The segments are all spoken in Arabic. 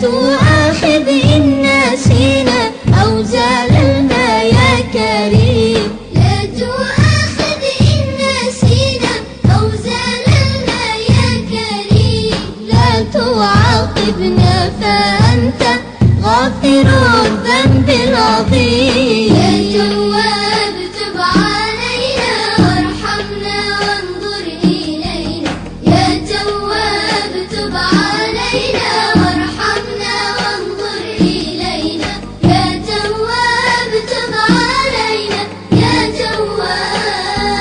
تؤاخذ إن نسينا أو زللنا يا كريم. لا تؤاخذ إن نسينا أو زللنا يا كريم. لا تعاقبنا فأنت غافر الذنب العظيم. يا تواب تب علينا وارحمنا وانظر إلينا. يا تواب تب علينا وارحمنا وانظر إلينا. يا تواب تب علينا. يا تواب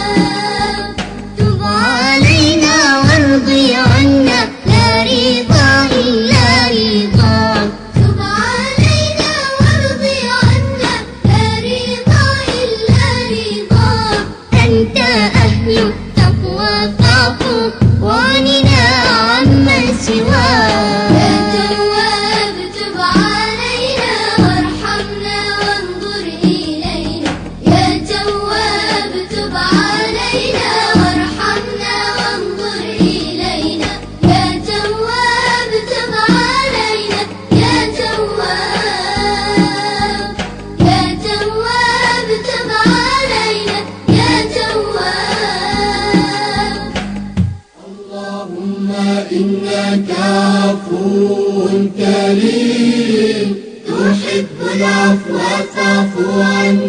تب علينا وارضي عنا. لا رضا إلا رضاك. تب علينا وارضي عنا. لا رضا إلا رضاك. أنت أهل التقوى فاعفو وعننا عمن سواك. يا تواب تب علينا وارحمنا وانظر إلينا. يا تواب تب علينا وارحمنا وانظر إلينا. يا تواب تب علينا. يا تواب. يا تواب تب علينا. يا تواب. اللهم إنك عفو كريم تحب العفو فاعف عنا.